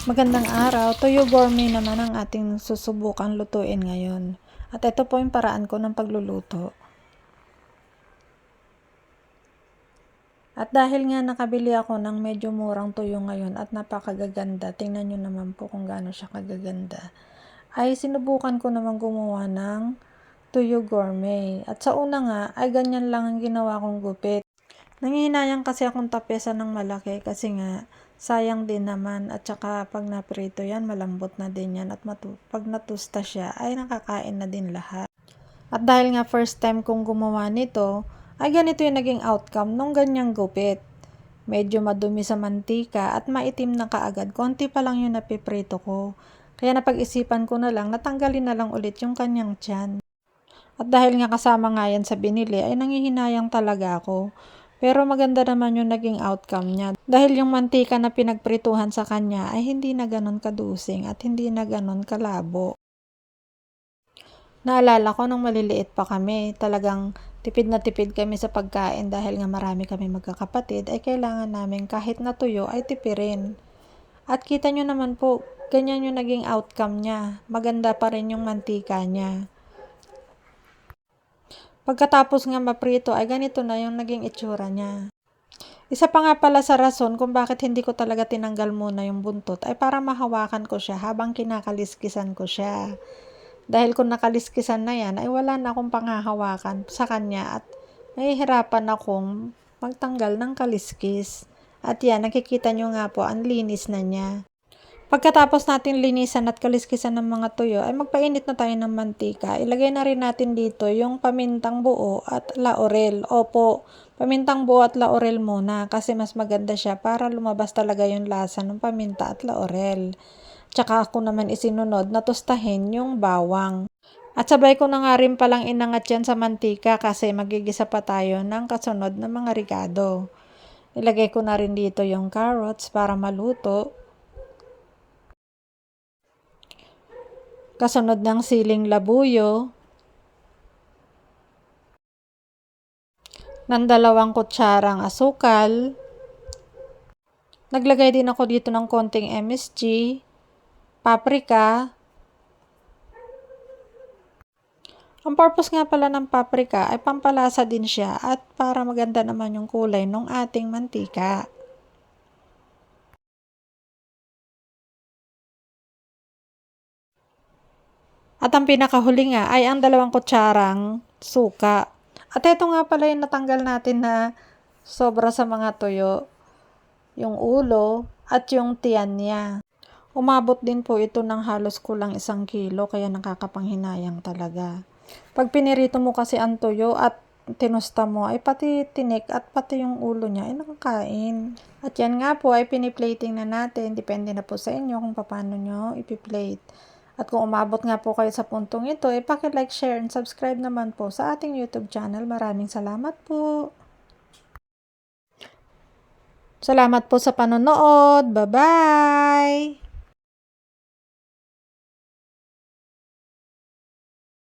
Magandang araw, tuyo gourmet naman ang ating susubukan lutuin ngayon. At ito po yung paraan ko ng pagluluto. At dahil nga nakabili ako ng medyo murang tuyo ngayon at napakagaganda, tingnan nyo naman po kung gaano siya kagaganda, ay sinubukan ko naman gumawa ng tuyo gourmet. At sa una nga, ay ganyan lang ang ginawa kong gupit. Nanghihinayang kasi akong tapesan ng malaki kasi nga sayang din naman, at saka pag naprito yan malambot na din yan, at pag natusta siya ay nakakain na din lahat. At dahil nga first time kong gumawa nito, ay ganito yung naging outcome nung ganyang gupit. Medyo madumi sa mantika at maitim na kaagad, konti pa lang yung napiprito ko. Kaya napag-isipan ko na lang, natanggalin na lang ulit yung kanyang tiyan. At dahil nga kasama nga yan sa binili, ay nanghihinayang talaga ako. Pero maganda naman yung naging outcome niya. Dahil yung mantika na pinagprituhan sa kanya ay hindi na ganon kadusing at hindi na ganon kalabo. Naalala ko nung maliliit pa kami, talagang tipid na tipid kami sa pagkain dahil nga marami kami magkakapatid, ay kailangan namin kahit natuyo ay tipirin. At kita nyo naman po, ganyan yung naging outcome niya. Maganda pa rin yung mantika niya. Pagkatapos nga maprito ay ganito na yung naging itsura niya. Isa pa nga pala sa rason kung bakit hindi ko talaga tinanggal muna yung buntot ay para mahawakan ko siya habang kinakaliskisan ko siya. Dahil kung nakaliskisan na yan ay wala na akong panghahawakan sa kanya at mahihirapan akong magtanggal ng kaliskis. At yan, nakikita nyo nga po, ang linis na niya. Pagkatapos natin linisan at kaliskisan ng mga tuyo, ay magpainit na tayo ng mantika. Ilagay na rin natin dito yung pamintang buo at laurel. Opo, pamintang buo at laurel muna kasi mas maganda siya para lumabas talaga yung lasa ng paminta at laurel. Tsaka ako naman isinunod na tostahin yung bawang. At sabay ko na nga rin palang inangat yan sa mantika kasi magigisa pa tayo ng kasunod na mga ricado. Ilagay ko na rin dito yung carrots para maluto. Kasunod ng siling labuyo, ng 2 kutsarang asukal. Naglagay din ako dito ng konting MSG, paprika. Ang purpose nga pala ng paprika ay pampalasa din siya at para maganda naman yung kulay ng ating mantika. At ang pinakahuli nga ay ang 2 kutsarang suka. At ito nga pala yung natanggal natin na sobra sa mga tuyo, yung ulo at yung tiyan niya. Umabot din po ito ng halos kulang 1 kilo kaya nakakapanghinayang talaga. Pag pinirito mo kasi ang tuyo at tinusta mo ay pati tinik at pati yung ulo niya ay nakakain. At yan nga po ay piniplating na natin. Depende na po sa inyo kung paano nyo ipiplate. At kung umabot nga po kayo sa puntong ito, ay paki-like, share, and subscribe naman po sa ating YouTube channel. Maraming salamat po. Salamat po sa panonood. Bye-bye!